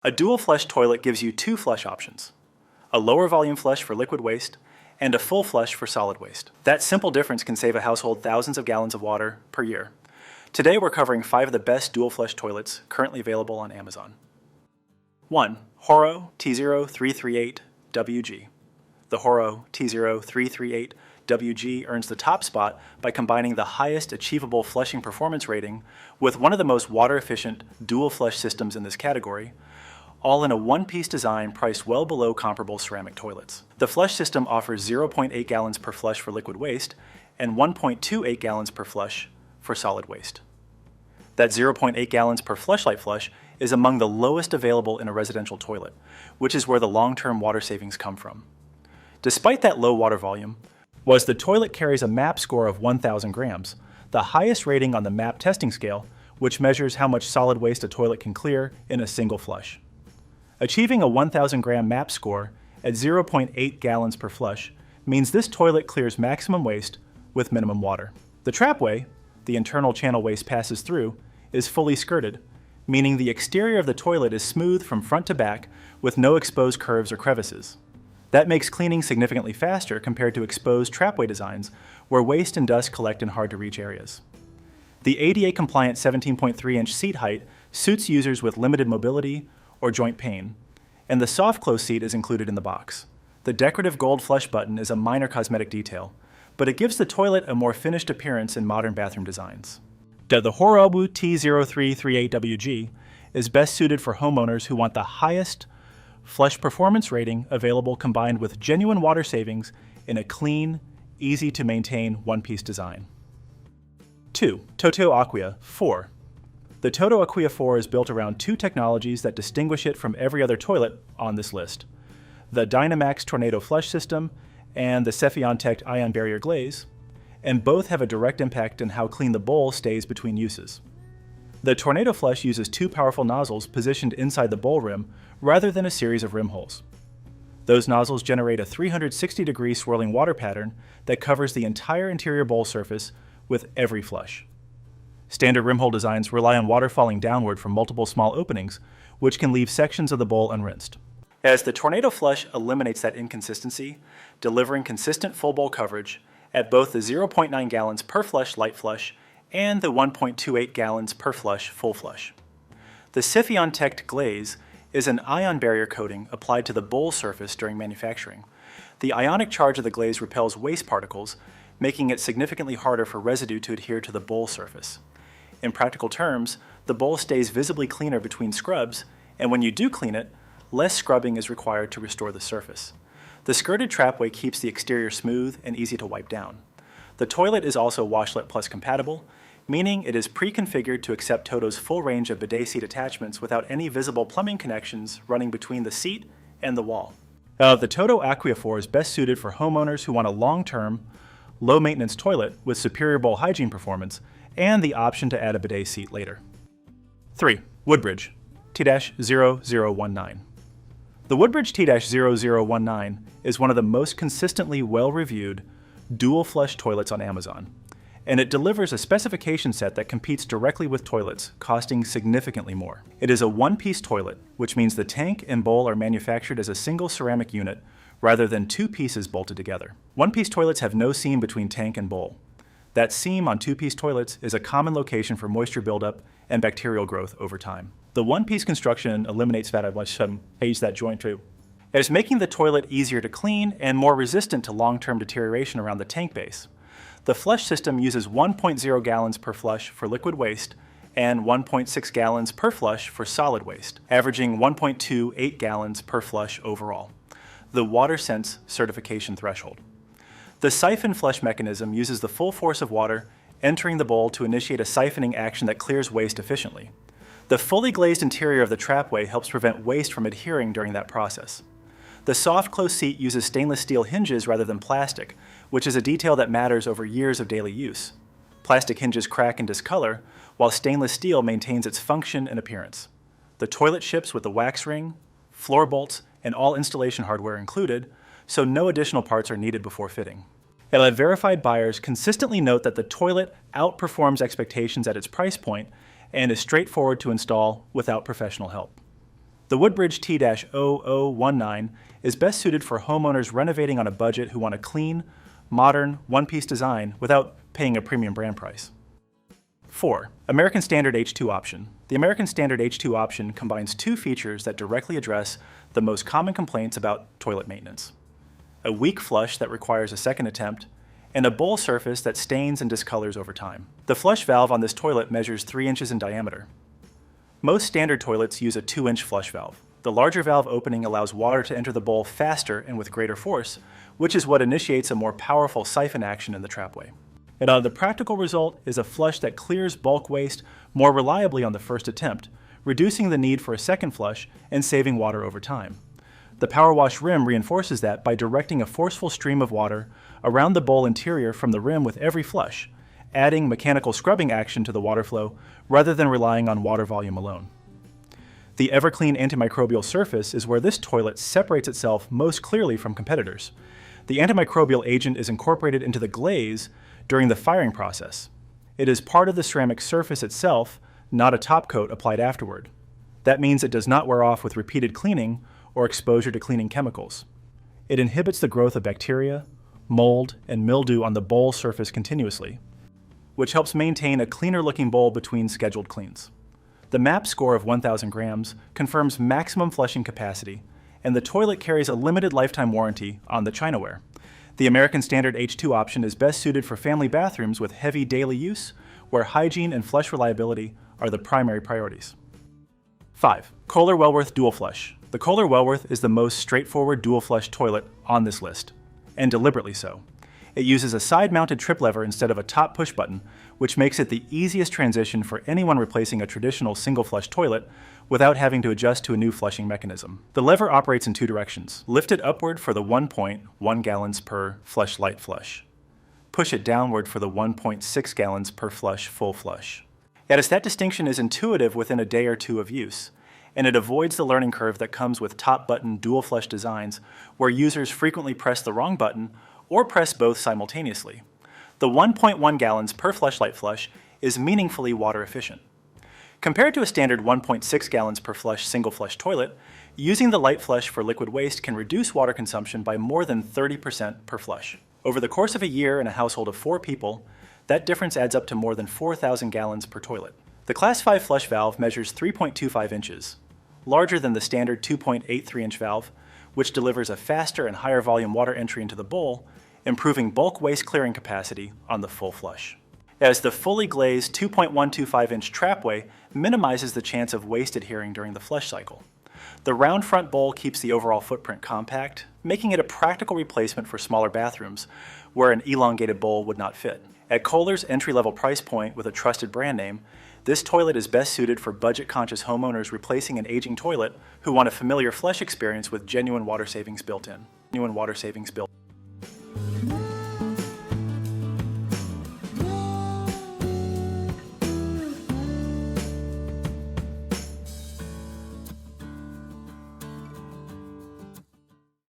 A dual flush toilet gives you two flush options: a lower volume flush for liquid waste and a full flush for solid waste. That simple difference can save a household thousands of gallons of water per year. Today we're covering 5 of the best dual flush toilets currently available on Amazon. 1. HOROW T0338WG. The HOROW T0338WG earns the top spot by combining the highest achievable flushing performance rating with one of the most water-efficient dual flush systems in this category, all in a one-piece design priced well below comparable ceramic toilets. The flush system offers 0.8 gallons per flush for liquid waste and 1.28 gallons per flush for solid waste. That 0.8 gallons per flushlight flush is among the lowest available in a residential toilet, which is where the long-term water savings come from. Despite that low water volume, the toilet carries a MAP score of 1,000 grams, the highest rating on the MAP testing scale, which measures how much solid waste a toilet can clear in a single flush. Achieving a 1,000 gram MAP score at 0.8 gallons per flush means this toilet clears maximum waste with minimum water. The trapway, the internal channel waste passes through, is fully skirted, meaning the exterior of the toilet is smooth from front to back with no exposed curves or crevices. That makes cleaning significantly faster compared to exposed trapway designs where waste and dust collect in hard-to-reach areas. The ADA-compliant 17.3-inch seat height suits users with limited mobility or joint pain, and the soft close seat is included in the box. The decorative gold flush button is a minor cosmetic detail, but it gives the toilet a more finished appearance in modern bathroom designs. The HOROW T0338WG is best suited for homeowners who want the highest flush performance rating available combined with genuine water savings in a clean, easy-to-maintain one-piece design. 2. TOTO Aquia IV. The TOTO Aquia IV is built around two technologies that distinguish it from every other toilet on this list: the Dynamax Tornado Flush System and the Cephiontect Ion Barrier Glaze, and both have a direct impact on how clean the bowl stays between uses. The Tornado Flush uses two powerful nozzles positioned inside the bowl rim rather than a series of rim holes. Those nozzles generate a 360-degree swirling water pattern that covers the entire interior bowl surface with every flush. Standard rim hole designs rely on water falling downward from multiple small openings, which can leave sections of the bowl unrinsed. As the Tornado Flush eliminates that inconsistency, delivering consistent full bowl coverage at both the 0.9 gallons per flush light flush and the 1.28 gallons per flush full flush. The Cephiontect Glaze is an ion barrier coating applied to the bowl surface during manufacturing. The ionic charge of the glaze repels waste particles, making it significantly harder for residue to adhere to the bowl surface. In practical terms, the bowl stays visibly cleaner between scrubs, and when you do clean it, less scrubbing is required to restore the surface. The skirted trapway keeps the exterior smooth and easy to wipe down. The toilet is also Washlet Plus compatible, meaning it is pre-configured to accept TOTO's full range of bidet seat attachments without any visible plumbing connections running between the seat and the wall. The TOTO Aquia IV is best suited for homeowners who want a long-term, low-maintenance toilet with superior bowl hygiene performance and the option to add a bidet seat later. 3. WOODBRIDGE T-0019. The WOODBRIDGE T-0019 is one of the most consistently well-reviewed dual flush toilets on Amazon, and it delivers a specification set that competes directly with toilets, costing significantly more. It is a one-piece toilet, which means the tank and bowl are manufactured as a single ceramic unit rather than two pieces bolted together. One-piece toilets have no seam between tank and bowl. That seam on two-piece toilets is a common location for moisture buildup and bacterial growth over time. The one-piece construction eliminates that. I'll page that joint too. It is making the toilet easier to clean and more resistant to long-term deterioration around the tank base. The flush system uses 1.0 gallons per flush for liquid waste and 1.6 gallons per flush for solid waste, averaging 1.28 gallons per flush overall, the WaterSense certification threshold. The siphon flush mechanism uses the full force of water entering the bowl to initiate a siphoning action that clears waste efficiently. The fully glazed interior of the trapway helps prevent waste from adhering during that process. The soft close seat uses stainless steel hinges rather than plastic, which is a detail that matters over years of daily use. Plastic hinges crack and discolor, while stainless steel maintains its function and appearance. The toilet ships with the wax ring, floor bolts, and all installation hardware included, so no additional parts are needed before fitting. Verified buyers consistently note that the toilet outperforms expectations at its price point and is straightforward to install without professional help. The WOODBRIDGE T-0019 is best suited for homeowners renovating on a budget who want a clean, modern, one-piece design without paying a premium brand price. 4. American Standard H2 option. The American Standard H2 option combines two features that directly address the most common complaints about toilet maintenance: a weak flush that requires a second attempt, and a bowl surface that stains and discolors over time. The flush valve on this toilet measures 3 inches in diameter. Most standard toilets use a 2-inch flush valve. The larger valve opening allows water to enter the bowl faster and with greater force, which is what initiates a more powerful siphon action in the trapway. And the practical result is a flush that clears bulk waste more reliably on the first attempt, reducing the need for a second flush and saving water over time. The power wash rim reinforces that by directing a forceful stream of water around the bowl interior from the rim with every flush, adding mechanical scrubbing action to the water flow rather than relying on water volume alone. The EverClean antimicrobial surface is where this toilet separates itself most clearly from competitors. The antimicrobial agent is incorporated into the glaze during the firing process. It is part of the ceramic surface itself, not a top coat applied afterward. That means it does not wear off with repeated cleaning or exposure to cleaning chemicals. It inhibits the growth of bacteria, mold, and mildew on the bowl surface continuously, which helps maintain a cleaner-looking bowl between scheduled cleans. The MAP score of 1,000 grams confirms maximum flushing capacity, and the toilet carries a limited lifetime warranty on the Chinaware. The American Standard H2 option is best suited for family bathrooms with heavy daily use, where hygiene and flush reliability are the primary priorities. 5. Kohler Wellworth Dual Flush. The Kohler Wellworth is the most straightforward dual flush toilet on this list, and deliberately so. It uses a side-mounted trip lever instead of a top push button, which makes it the easiest transition for anyone replacing a traditional single flush toilet without having to adjust to a new flushing mechanism. The lever operates in two directions. Lift it upward for the 1.1 gallons per flush light flush. Push it downward for the 1.6 gallons per flush full flush. Yet that distinction is intuitive within a day or two of use, and it avoids the learning curve that comes with top button dual flush designs where users frequently press the wrong button or press both simultaneously. The 1.1 gallons per flush light flush is meaningfully water efficient. Compared to a standard 1.6 gallons per flush single flush toilet, using the light flush for liquid waste can reduce water consumption by more than 30% per flush. Over the course of a year in a household of 4 people, that difference adds up to more than 4,000 gallons per toilet. The Class 5 flush valve measures 3.25 inches, larger than the standard 2.83-inch valve, which delivers a faster and higher volume water entry into the bowl, improving bulk waste clearing capacity on the full flush. As the fully glazed 2.125-inch trapway minimizes the chance of waste adhering during the flush cycle. The round front bowl keeps the overall footprint compact, making it a practical replacement for smaller bathrooms where an elongated bowl would not fit. At Kohler's entry-level price point with a trusted brand name, this toilet is best suited for budget-conscious homeowners replacing an aging toilet who want a familiar flush experience with genuine water savings built in.